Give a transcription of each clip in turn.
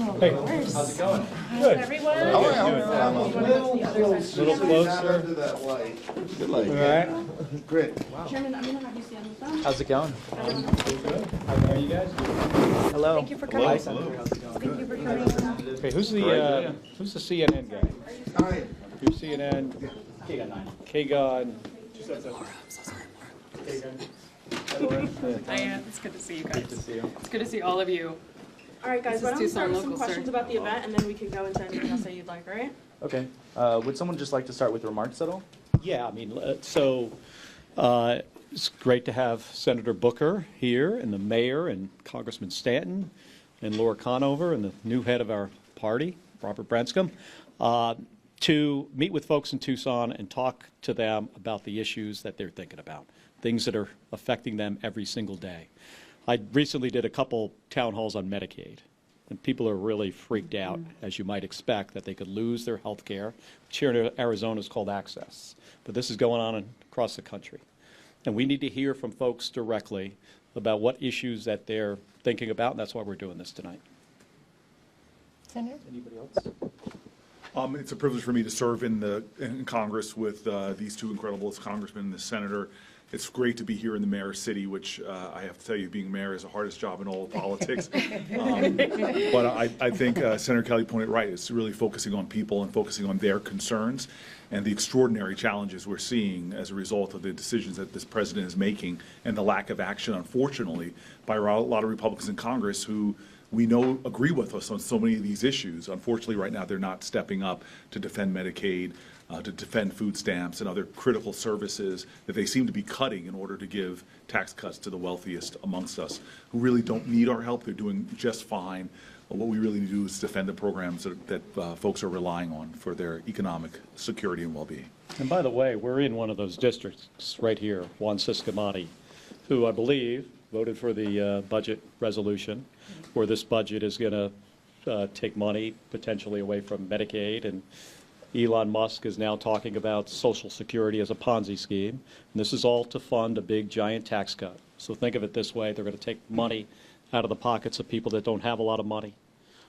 Hey, How's it going? good. Everyone? A little closer. Good light. All right. Great. Chairman, I'm going to have you stand with them. How's it going? How are you guys? Hello. Thank you for coming. Hi, Senator. How's it going? Thank you for coming. Okay, who's the CNN guy? Hi. Who's CNN? Kagan. Diane, it's good to see you guys. Good to see you. It's good to see all of you. All right, guys, This why is don't we start Tucson with some local, questions sir. about the event, and then we can go into anything else that you'd like, all right? Okay. Would someone just like to start with remarks at all? Yeah, I mean, it's great to have Senator Booker here, and the mayor, and Congressman Stanton, and Laura Conover, and the new head of our party, Robert Branscombe, to meet with folks in Tucson and talk to them about the issues that they're thinking about, things that are affecting them every single day. I recently did a couple town halls on Medicaid, and people are really freaked out, as you might expect, that they could lose their health care, which here in Arizona is called access. But this is going on across the country. And we need to hear from folks directly about what issues that they're thinking about, and that's why we're doing this tonight. Senator? Anybody else? It's a privilege for me to serve in Congress with these two incredible congressmen and the senator. It's great to be here in the mayor's city, which I have to tell you, being mayor is the hardest job in all of politics. But I think Senator Kelly pointed right. It's really focusing on people and focusing on their concerns and the extraordinary challenges we're seeing as a result of the decisions that this president is making and the lack of action, unfortunately, by a lot of Republicans in Congress who we know agree with us on so many of these issues. Unfortunately, right now, they're not stepping up to defend Medicaid, to defend food stamps and other critical services that they seem to be cutting in order to give tax cuts to the wealthiest amongst us who really don't need our help. They're doing just fine. What we really need to do is defend the programs that folks are relying on for their economic security and well-being. And by the way, we're in one of those districts right here, Juan Ciscomani, who I believe voted for the budget resolution, where this budget is going to take money potentially away from Medicaid, and Elon Musk is now talking about Social Security as a Ponzi scheme. And this is all to fund a big, giant tax cut. So think of it this way. They're going to take money out of the pockets of people that don't have a lot of money,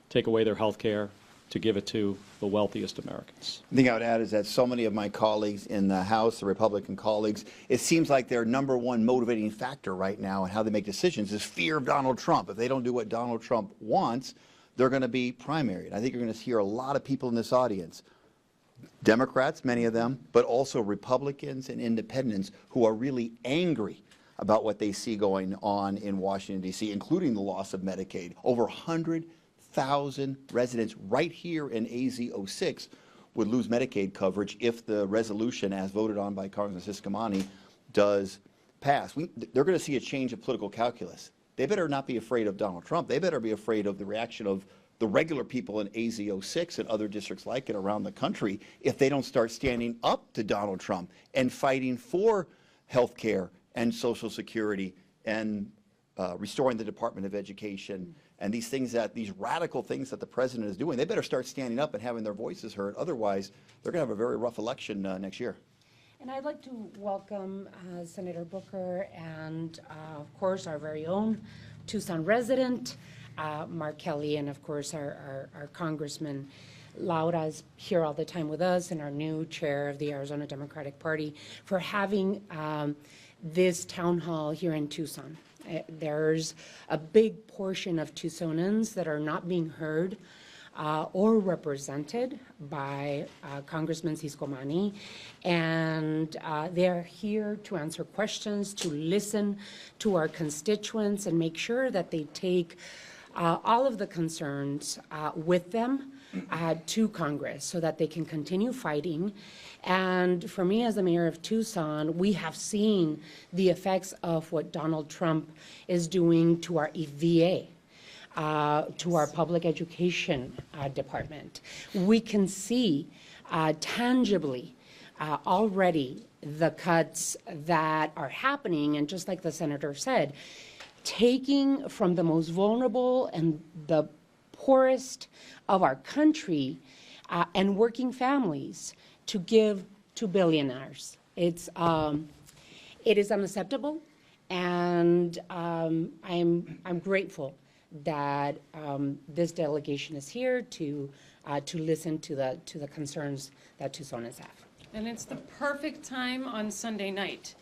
take away their health care, to give it to the wealthiest Americans. The thing I would add is that so many of my colleagues in the House, the Republican colleagues, it seems like their number one motivating factor right now in how they make decisions is fear of Donald Trump. If they don't do what Donald Trump wants, they're going to be primaried. I think you're going to hear a lot of people in this audience, Democrats, many of them, but also Republicans and independents who are really angry about what they see going on in Washington, D.C., including the loss of Medicaid. Over 100,000 residents right here in AZ 06 would lose Medicaid coverage if the resolution, as voted on by Congressman Ciscomani, does pass. They're going to see a change of political calculus. They better not be afraid of Donald Trump. They better be afraid of the reaction of the regular people in AZ 06 and other districts like it around the country if they don't start standing up to Donald Trump and fighting for health care and Social Security and restoring the Department of Education and these radical things that the president is doing. They better start standing up and having their voices heard. Otherwise, they're going to have a very rough election next year. And I'd like to welcome Senator Booker and, of course, our very own Tucson resident, Mark Kelly, and, of course, our Congressman Laura's here all the time with us, and our new chair of the Arizona Democratic Party, for having this town hall here in Tucson. There's a big portion of Tucsonans that are not being heard or represented by Congressman Ciscomani, and they're here to answer questions, to listen to our constituents, and make sure that they take all of the concerns with them to Congress so that they can continue fighting. And for me, as the mayor of Tucson, we have seen the effects of what Donald Trump is doing to our EVA, to our public education department. We can see tangibly already the cuts that are happening, and just like the senator said, taking from the most vulnerable and the poorest of our country and working families to give to billionaires. It is unacceptable, and I'm grateful that this delegation is here to listen to the concerns that Tucsonans have. And it's the perfect time on Sunday night,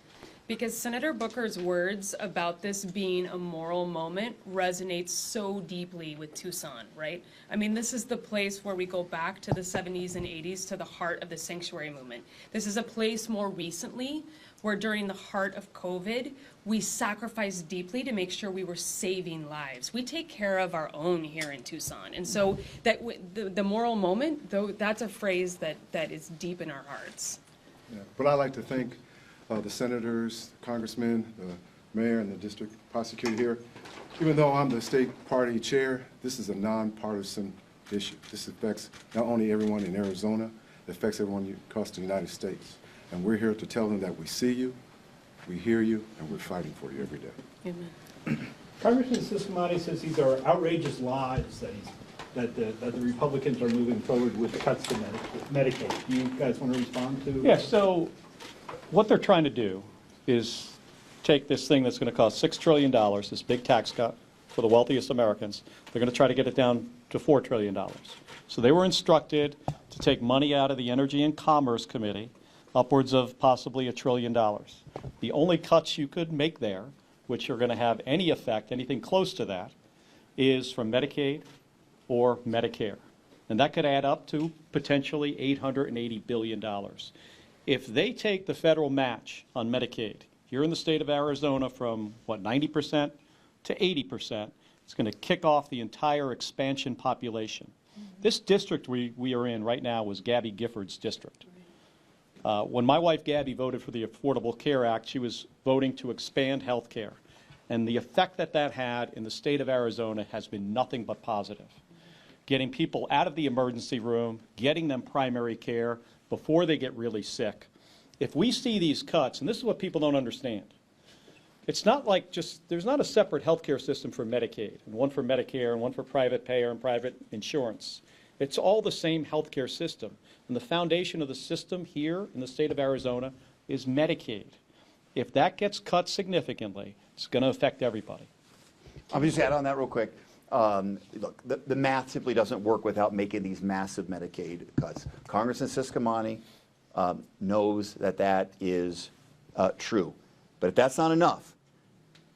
because Senator Booker's words about this being a moral moment resonates so deeply with Tucson, right? I mean, this is the place where we go back to the 70s and 80s, to the heart of the sanctuary movement. This is a place more recently where during the heart of COVID, we sacrificed deeply to make sure we were saving lives. We take care of our own here in Tucson. And so that the moral moment, though, that's a phrase that is deep in our hearts. Yeah. But I'd like to thank the senators, the congressmen, the mayor, and the district prosecutor here. Even though I'm the state party chair, this is a nonpartisan issue. This affects not only everyone in Arizona, it affects everyone across the United States. And we're here to tell them that we see you, we hear you, and we're fighting for you every day. Amen. Congressman Ciscomani says these are outrageous lies that the Republicans are moving forward with cuts to Medicaid. Do you guys want to respond to? Yeah, so what they're trying to do is take this thing that's going to cost $6 trillion, this big tax cut for the wealthiest Americans. They're going to try to get it down to $4 trillion. So they were instructed to take money out of the Energy and Commerce Committee, upwards of possibly $1 trillion. The only cuts you could make there, which are going to have any effect, anything close to that, is from Medicaid or Medicare. And that could add up to potentially $880 billion. If they take the federal match on Medicaid here in the state of Arizona from, 90% to 80%, it's going to kick off the entire expansion population. This district we are in right now was Gabby Gifford's district. When my wife Gabby voted for the Affordable Care Act, she was voting to expand health care. And the effect that had in the state of Arizona has been nothing but positive. Getting people out of the emergency room, getting them primary care before they get really sick. If we see these cuts, and this is what people don't understand, it's not like there's not a separate health care system for Medicaid, and one for Medicare, and one for private payer and private insurance. It's all the same health care system. And the foundation of the system here in the state of Arizona is Medicaid. If that gets cut significantly, it's going to affect everybody. I'll just add on that real quick. Look, the math simply doesn't work without making these massive Medicaid cuts. Congressman Ciscomani knows that is true. But if that's not enough,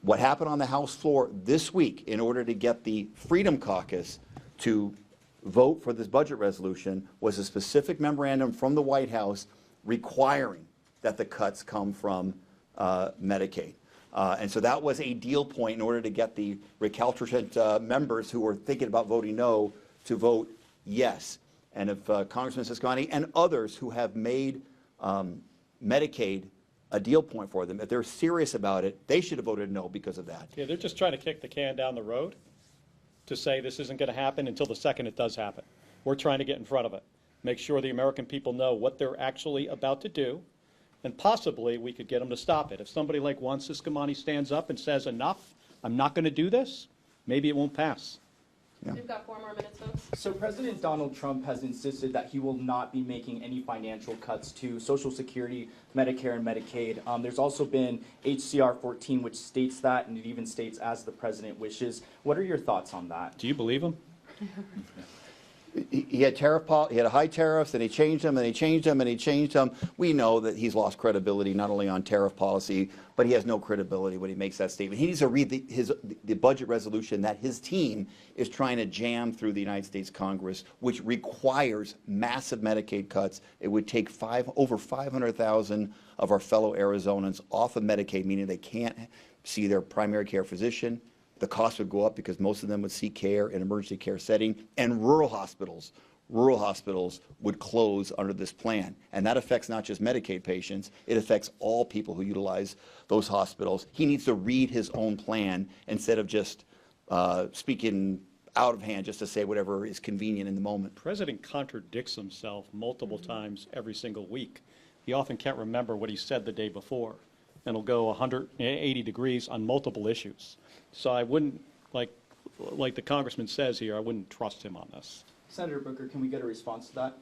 what happened on the House floor this week in order to get the Freedom Caucus to vote for this budget resolution was a specific memorandum from the White House requiring that the cuts come from Medicaid. And so that was a deal point in order to get the recalcitrant members who were thinking about voting no to vote yes. And if Congressman Ciscomani and others who have made Medicaid a deal point for them, if they're serious about it, they should have voted no because of that. Yeah, they're just trying to kick the can down the road to say this isn't going to happen until the second it does happen. We're trying to get in front of it, make sure the American people know what they're actually about to do, and possibly we could get them to stop it. If somebody like Juan Ciscomani stands up and says, enough, I'm not going to do this, maybe it won't pass. Yeah. We've got 4 more minutes, folks. So President Donald Trump has insisted that he will not be making any financial cuts to Social Security, Medicare, and Medicaid. There's also been HCR 14, which states that, and it even states as the president wishes. What are your thoughts on that? Do you believe him? He had he had high tariffs, and he changed them, and he changed them, and he changed them. We know that he's lost credibility not only on tariff policy, but he has no credibility when he makes that statement. He needs to read the budget resolution that his team is trying to jam through the United States Congress, which requires massive Medicaid cuts. It would take over 500,000 of our fellow Arizonans off of Medicaid, meaning they can't see their primary care physician. The cost would go up because most of them would seek care in emergency care setting, and rural hospitals would close under this plan. And that affects not just Medicaid patients, it affects all people who utilize those hospitals. He needs to read his own plan instead of just speaking out of hand just to say whatever is convenient in the moment. The president contradicts himself multiple times every single week. He often can't remember what he said the day before, and he'll go 180 degrees on multiple issues. So I wouldn't, like the congressman says here, I wouldn't trust him on this. Senator Booker, can we get a response to that?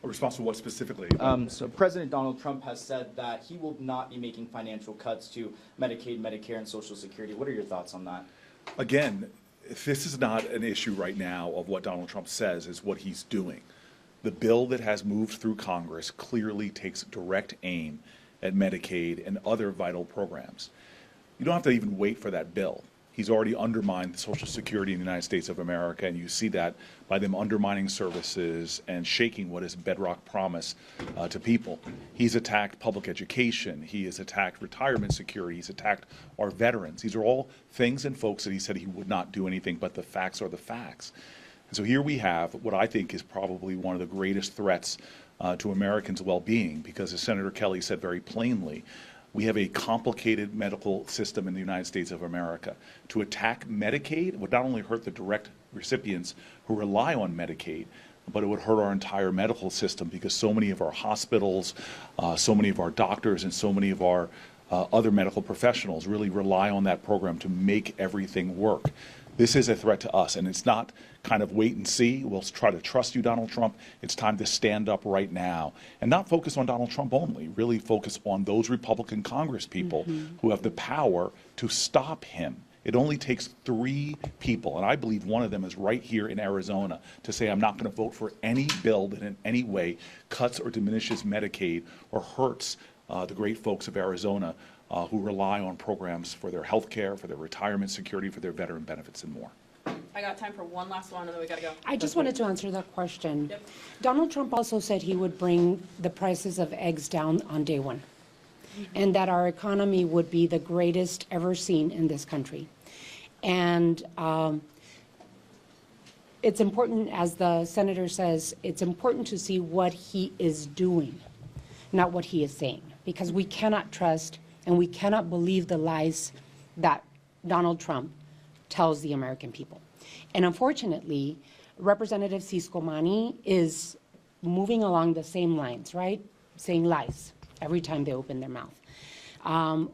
A response to what specifically? So President Donald Trump has said that he will not be making financial cuts to Medicaid, Medicare, and Social Security. What are your thoughts on that? Again, this is not an issue right now of what Donald Trump says, is what he's doing. The bill that has moved through Congress clearly takes direct aim at Medicaid and other vital programs. You don't have to even wait for that bill. He's already undermined Social Security in the United States of America, and you see that by them undermining services and shaking what is a bedrock promise to people. He's attacked public education. He has attacked retirement security. He's attacked our veterans. These are all things and folks that he said he would not do anything, but the facts are the facts. And so here we have what I think is probably one of the greatest threats to Americans' well-being, because as Senator Kelly said very plainly, we have a complicated medical system in the United States of America. To attack Medicaid would not only hurt the direct recipients who rely on Medicaid, but it would hurt our entire medical system, because so many of our hospitals, so many of our doctors, and so many of our other medical professionals really rely on that program to make everything work. This is a threat to us, and it's not kind of wait and see. We'll try to trust you, Donald Trump. It's time to stand up right now and not focus on Donald Trump only, really focus on those Republican Congress people who have the power to stop him. It only takes 3 people, and I believe one of them is right here in Arizona, to say I'm not going to vote for any bill that in any way cuts or diminishes Medicaid or hurts the great folks of Arizona who rely on programs for their health care, for their retirement security, for their veteran benefits, and more. I got time for one last one, and then we gotta go. I just wanted to answer that question. Yep. Donald Trump also said he would bring the prices of eggs down on day one, and that our economy would be the greatest ever seen in this country. And it's important, as the senator says, it's important to see what he is doing, not what he is saying, because we cannot trust and we cannot believe the lies that Donald Trump tells the American people. And unfortunately, Representative Ciscomani is moving along the same lines, right? Saying lies every time they open their mouth.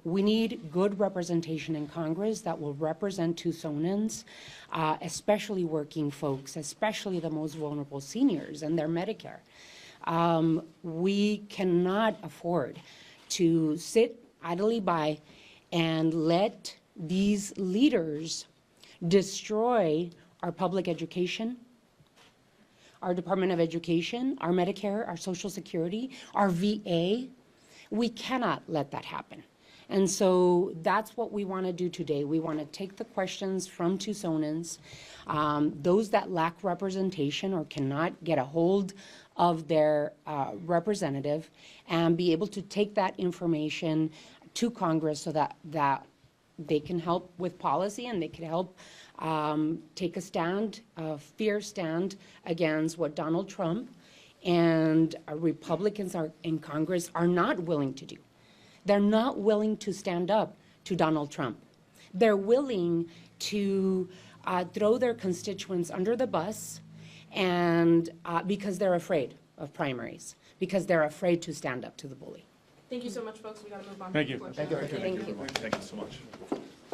We need good representation in Congress that will represent Tucsonans, especially working folks, especially the most vulnerable seniors and their Medicare. We cannot afford to sit idly by and let these leaders destroy our public education, our Department of Education, our Medicare, our Social Security, our VA. We cannot let that happen. And so that's what we want to do today. We want to take the questions from Tucsonans, those that lack representation or cannot get a hold of their representative, and be able to take that information to Congress so that they can help with policy, and they can help take a stand, a fierce stand against what Donald Trump and Republicans in Congress are not willing to do. They're not willing to stand up to Donald Trump. They're willing to throw their constituents under the bus, and because they're afraid of primaries, because they're afraid to stand up to the bully. Thank you so much, folks. We gotta move on. Thank you. Thank you. Thank you. Thank you so much.